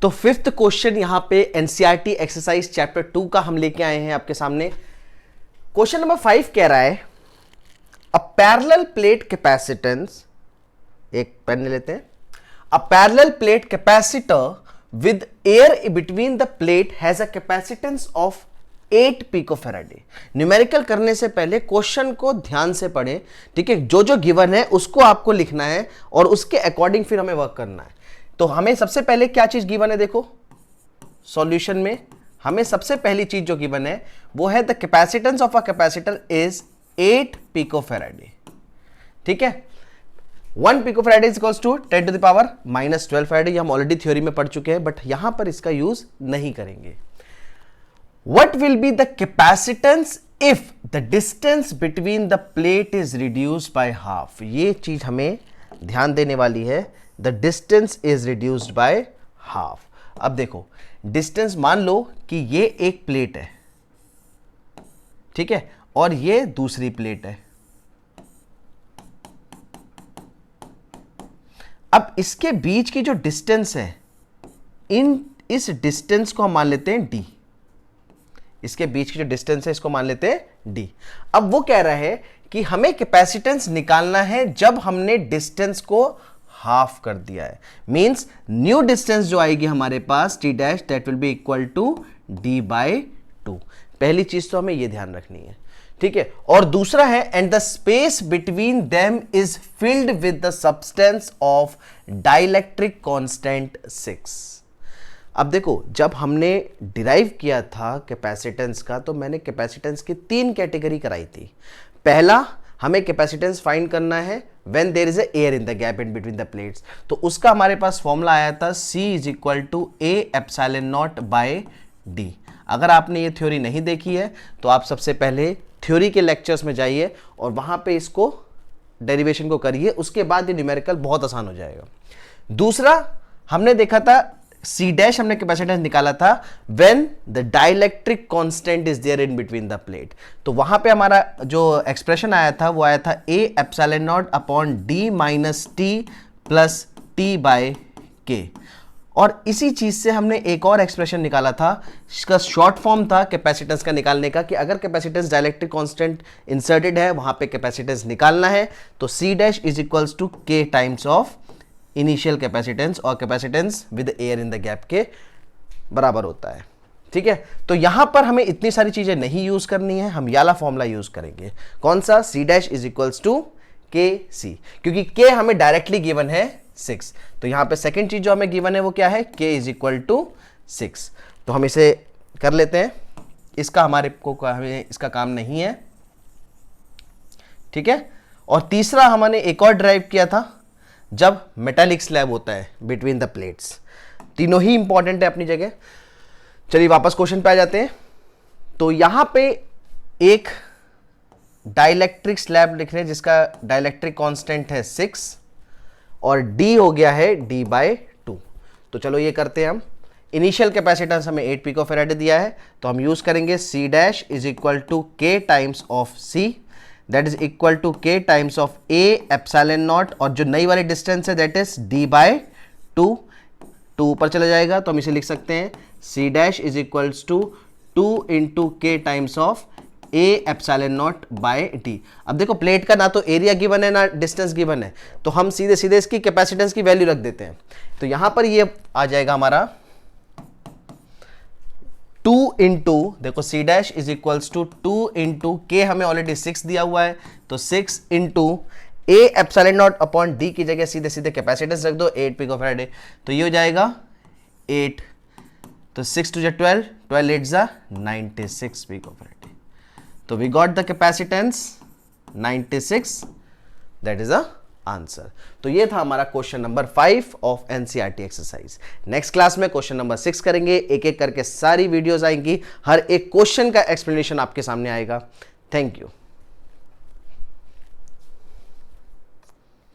तो fifth question यहां पे एनसीईआरटी एक्सरसाइज चैप्टर 2 का हम लेके आए हैं आपके सामने। क्वेश्चन नंबर 5 कह रहा है अ पैरेलल प्लेट कैपेसिटेंस, एक पेन लेते हैं, a parallel plate capacitor with air between the plate has a capacitance of 8 पिकोफैराडे। Numerical करने से पहले क्वेश्चन को ध्यान से पढ़ें, ठीक है। जो जो गिवन है उसको आपको लिखना है और उसके अकॉर्डिंग फिर हमें वर्क करना है। तो हमें सबसे पहले क्या चीज गिवन है, देखो सॉल्यूशन में हमें सबसे पहली चीज जो गिवन है वो है the capacitance of a capacitor is 8 picofarad, ठीक है। 1 picofarad is equals to 10 to the power -12 farad. हम ऑलरेडी थ्योरी में पढ़ चुके हैं, बट यहां पर इसका यूज नहीं करेंगे। What will be the capacitance if the distance between the plate is reduced by half? ये चीज हमें ध्यान देने वाली है। The distance is reduced by half. अब देखो डिस्टेंस मान लो कि ये एक प्लेट है, ठीक है, और ये दूसरी प्लेट है। अब इसके बीच की जो डिस्टेंस है, इस डिस्टेंस को हम मान लेते हैं d। इसके बीच की जो डिस्टेंस है इसको मान लेते हैं d। अब वो कह रहा है कि हमें कैपेसिटेंस निकालना है जब हमने डिस्टेंस को हाफ कर दिया है। मींस न्यू डिस्टेंस जो आएगी हमारे पास t dash, that will be equal to d/2। पहली चीज तो हमें ये ध्यान रखनी है, ठीक है। और दूसरा है and the space between them is filled with the substance of dielectric constant 6। अब देखो जब हमने डिराइव किया था कैपेसिटेंस का, तो मैंने कैपेसिटेंस की 3 कैटेगरी कराई थी। पहला, हमें कैपेसिटेंस फाइंड करना है when there is a air in the gap in between the plates. तो उसका हमारे पास फॉर्मूला आया था C is equal to A epsilon naught by D। अगर आपने ये थ्योरी नहीं देखी है तो आप सबसे पहले थ्योरी के लेक्चर्स में जाइए और वहां पे इसको डेरिवेशन को करिए, उसके बाद ये न्यूमेरिकल बहुत आसान हो जाएगा। दूसरा हमने देखा था C डैश, हमने कैपेसिटेंस निकाला था when the dielectric constant is there in between the plate. तो वहां पे हमारा जो एक्सप्रेशन आया था वो आया था A epsilon naught upon D minus T plus T by K। और इसी चीज से हमने एक और एक्सप्रेशन निकाला था, इसका शॉर्ट फॉर्म था कैपेसिटेंस का निकालने का, कि अगर कैपेसिटेंस डाइलेक्ट्रिक कांस्टेंट इंसर्टेड है वहां पे कैपेसिटेंस निकालना है तो C dash is equals to K times of initial capacitance, और capacitance with air in the gap के बराबर होता है, ठीक है। तो यहां पर हमें इतनी सारी चीजें नहीं यूज करनी है, हम याला फॉर्मूला यूज करेंगे। कौन सा? C dash is equals to KC, क्योंकि K हमें डायरेक्टली गिवन है 6। तो यहां पे सेकंड चीज जो हमें गिवन है वो क्या है? K is equal to 6। तो हम इसे कर लेते हैं, इसका हमारे को हमें इसका काम नहीं है, ठीक है। और तीसरा हमने एक और ड्राइव किया था जब मेटालिक स्लैब होता है बिटवीन द प्लेट्स। तीनों ही इंपॉर्टेंट है अपनी जगह। चलिए वापस क्वेश्चन पे आ जाते हैं। तो यहां पे एक डाइलेक्ट्रिक स्लैब लिख रहे हैं जिसका डाइलेक्ट्रिक कांस्टेंट है 6 और D हो गया है D/2। तो चलो ये करते हैं हम। इनिशियल कैपेसिटेंस हमें 8 पिकोफैराडे दिया है, तो हम यूज करेंगे C dash is equal to K times of C, that is equal to K times of A epsilon naught, और जो नई वाली डिस्टेंस है दैट इज D/2। 2 ऊपर चला जाएगा तो हम इसे लिख सकते हैं C dash is equals to 2 into K times of A epsilon naught by D। अब देखो प्लेट का ना तो एरिया गिवन है ना डिस्टेंस गिवन है, तो हम सीधे सीधे इसकी कैपेसिटेंस की वैल्यू रख देते हैं। तो यहां पर ये आ जाएगा हमारा 2 इंटू, देखो C dash is equals to 2 into K हमें ऑलरेडी 6 दिया हुआ है, तो 6 into A epsilon naught upon D की जगह सीधे सीधे कैपेसिटेंस रख दो 8 पिकोफैराडे, तो ये हो जाएगा 8। तो 6 टू 12, 12 8 जा 96 पिकोफैराडे। तो we got the capacitance 96, that is a answer। तो ये था हमारा question number 5 of NCERT exercise. Next class में क्वेश्चन नंबर 6 करेंगे, एक एक करके सारी वीडियोस आएंगी, हर एक क्वेश्चन का एक्सप्लेनेशन आपके सामने आएगा। Thank you.